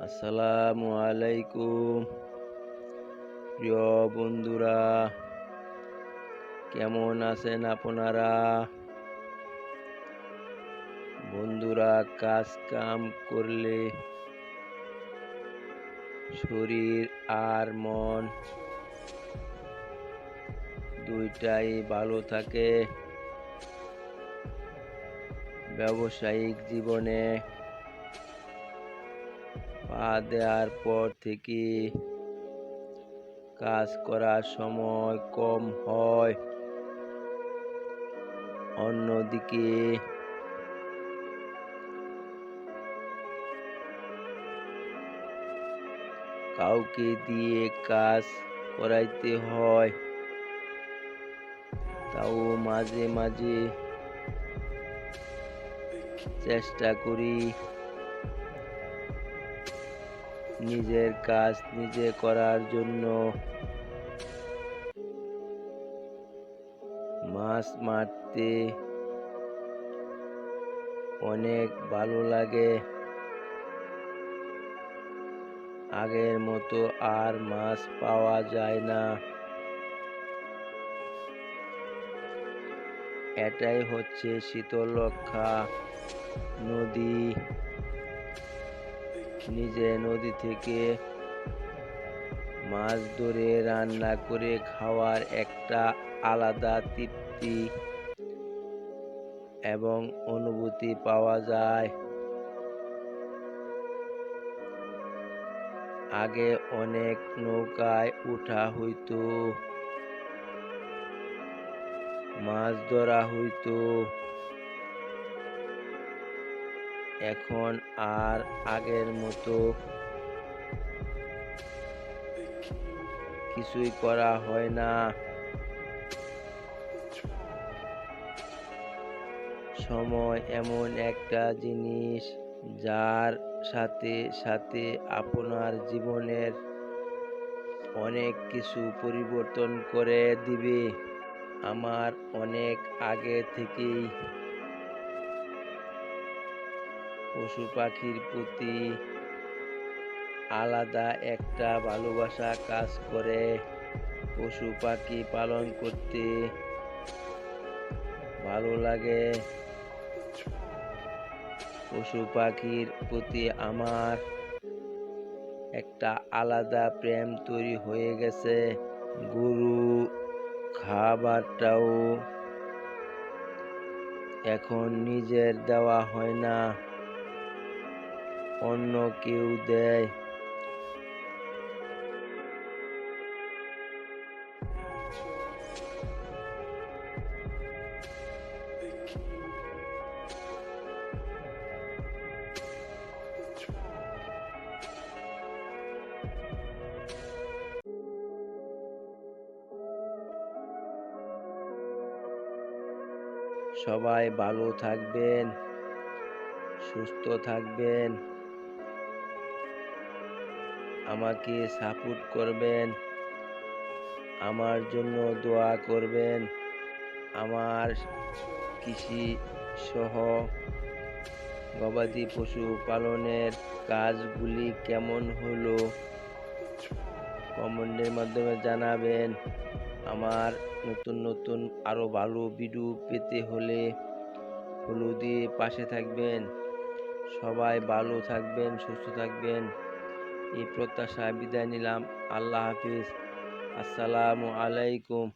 আসসালামু আলাইকুম প্রিয় বন্ধুরা, কেমন আছেন আপনারা? বন্ধুরা, কাজ কাম করলে শরীর আর মন দুইটাই ভালো থাকে। ব্যবসায়িক জীবনে পা দেওয়ার পর থেকে কাজ করার সময় কম হয়, অন্যদিকে কাউকে দিয়ে কাজ করাইতে হয়। তাও মাঝে মাঝে চেষ্টা করি নিজের কাজ নিজে করার জন্য। মাছ মারতে অনেক ভালো লাগে। আগের মতো আর মাছ পাওয়া যায় না। এটাই হচ্ছে শীতলক্ষ্যা নদী। নিজে নদী থেকে মাছ ধরে রান্না করে খাওয়ার একটা আলাদা তৃপ্তি এবং অনুভূতি পাওয়া যায়। আগে অনেক নৌকায় ওঠা হইতো, মাছ ধরা হইতো। এখন আর আগের মতো কিছুই করা হয় না। সময় এমন একটা জিনিস যার সাথে সাথে আপনার জীবনের অনেক কিছু পরিবর্তন করে দিবে। আমার অনেক আগে থেকেই পশু পাখির প্রতি আলাদা একটা ভালোবাসা কাজ করে। পশু পাখি পালন করতে ভালো লাগে। পশু পাখির প্রতি আমার একটা আলাদা প্রেম তৈরি হয়ে গেছে। গরু খাবারটাও এখন নিজের দেওয়া হয় না, অন্য কেউ দেয়। সবাই ভালো থাকবেন, সুস্থ থাকবেন, আমাকে সাপোর্ট করবেন, আমার জন্য দোয়া করবেন। আমার কৃষি সহ গবাদি পশু পালনের কাজগুলি কেমন হলো কমেন্টের মাধ্যমে জানাবেন। আমার নতুন নতুন আরো ভালো ভিডিও পেতে হলে ফলো দিয়ে পাশে থাকবেন। সবাই ভালো থাকবেন, সুস্থ থাকবেন, এই প্রত্যাশায় বিদায় নিলাম। আল্লাহ হাফিজ। আসসালামু আলাইকুম।